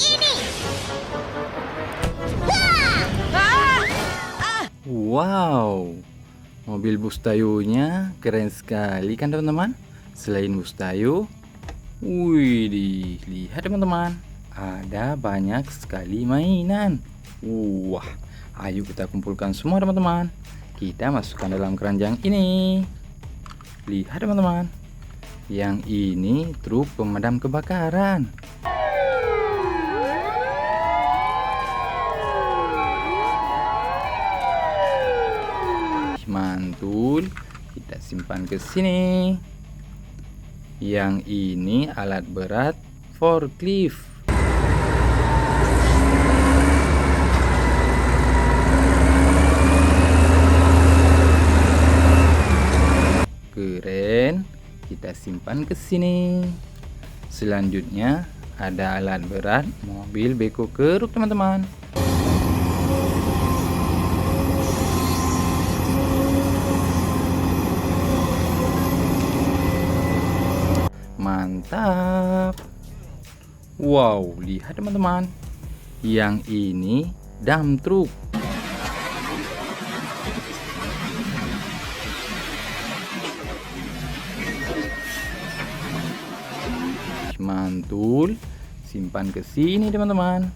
ini. Wow, mobil Bustayo-nya keren sekali kan teman-teman. Selain Bustayo, wih, lihat teman-teman, ada banyak sekali mainan. Wah, ayo kita kumpulkan semua teman-teman. Kita masukkan dalam keranjang ini. Lihat teman-teman, yang ini truk pemadam kebakaran. Mantul, kita simpan ke sini. Yang ini alat berat forklift. Keren, kita simpan ke sini. Selanjutnya ada alat berat mobil beko keruk teman-teman. Mantap. Wow, lihat teman-teman, yang ini dump truck. Mantul, simpan ke sini teman-teman.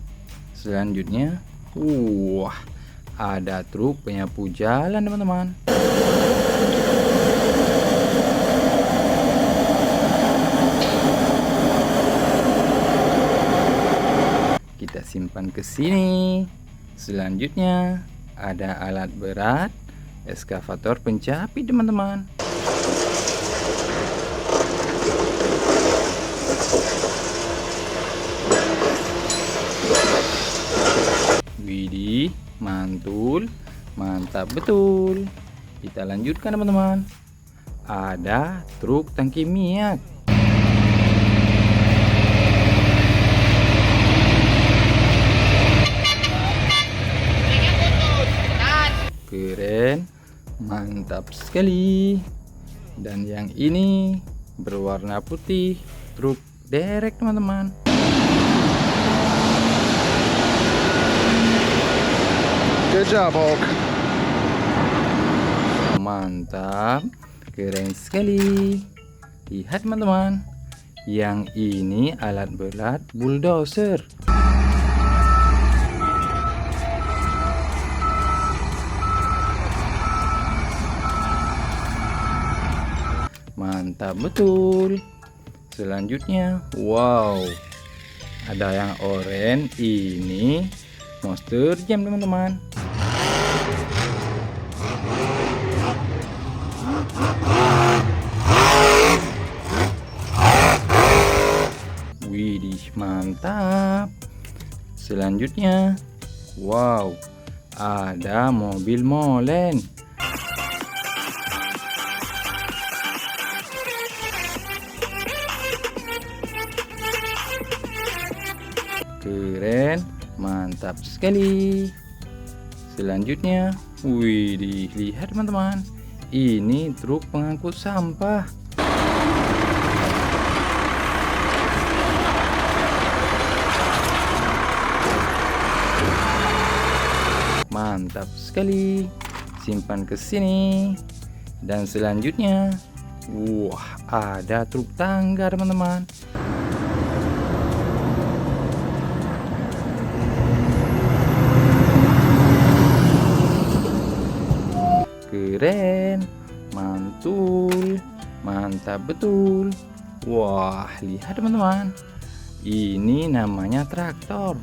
Selanjutnya, wah, ada truk penyapu jalan teman-teman. Kita simpan ke sini. Selanjutnya ada alat berat eskavator pencapi teman-teman. Widih, mantul, mantap betul. Kita lanjutkan teman-teman. Ada truk tangki minyak. Keren, mantap sekali. Dan yang ini berwarna putih, truk derek teman-teman. Good job, Hulk. Mantap, keren sekali. Lihat teman-teman, yang ini alat berat bulldozer. Mantap betul. Selanjutnya, wow, ada yang oranye, ini monster jam teman-teman. Widih, mantap. Selanjutnya, wow, ada mobil molen. Keren, mantap sekali. Selanjutnya, wih, lihat teman-teman, ini truk pengangkut sampah. Mantap sekali. Simpan ke sini. Dan selanjutnya, wah, ada truk tangga teman-teman. Keren, mantul, mantap betul. Wah, lihat teman-teman, ini namanya traktor.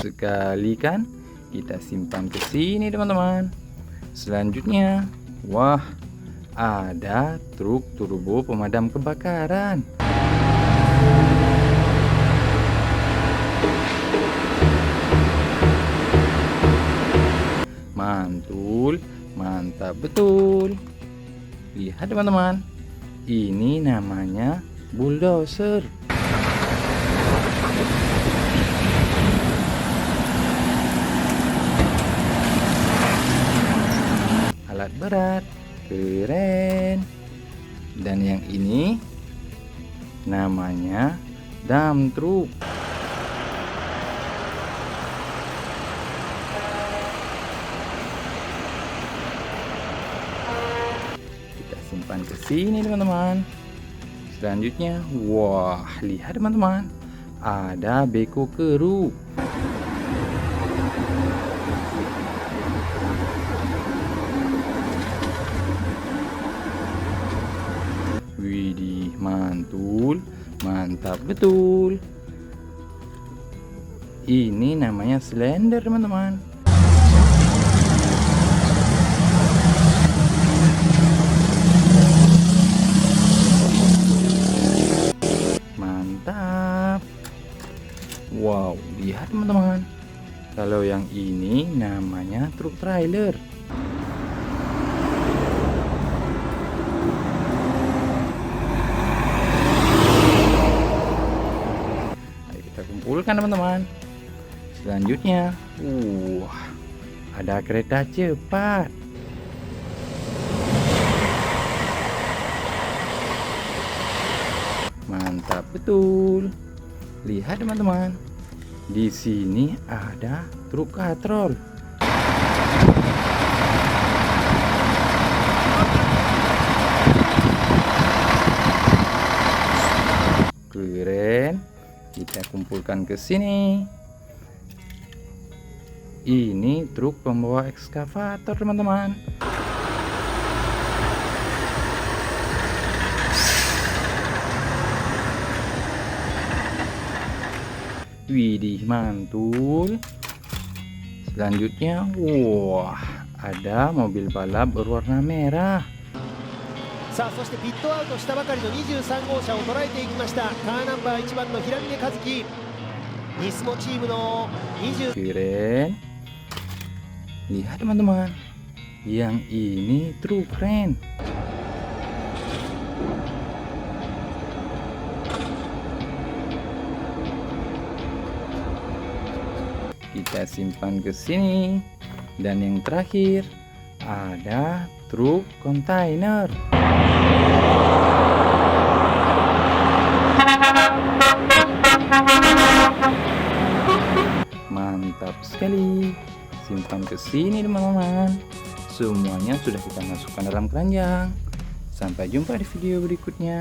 Sekali kan, kita simpan ke sini teman-teman. Selanjutnya, wah, ada truk turbo pemadam kebakaran. Mantul, mantap betul. Lihat teman-teman, ini namanya bulldozer. Alat berat Keren. Dan yang ini namanya dump truck. Kita simpan ke sini teman-teman. Selanjutnya, wah, lihat teman-teman, ada beko keruk. Widih, mantul, mantap betul. Ini namanya slender teman-teman. Mantap. Wow, lihat teman-teman. Kalau yang ini namanya truk trailer. Ayo kita kumpulkan teman-teman. Selanjutnya, ada kereta cepat. Mantap betul. Lihat teman-teman. Di sini ada truk katrol. Keren. Kita kumpulkan ke sini. Ini truk pembawa ekskavator teman-teman. Widih, mantul. Selanjutnya, wah, ada mobil balap berwarna merah. さあそしてピットアウトしたばかりの23号車を捉えていきました。カーナンバー1番の平峰和樹、ニスモチームの20。 Keren. Lihat teman-teman, yang ini truk keren. Kita simpan ke sini. Dan yang terakhir ada truk kontainer. Mantap sekali. Simpan ke sini teman-teman. Semuanya sudah kita masukkan dalam keranjang. Sampai jumpa di video berikutnya.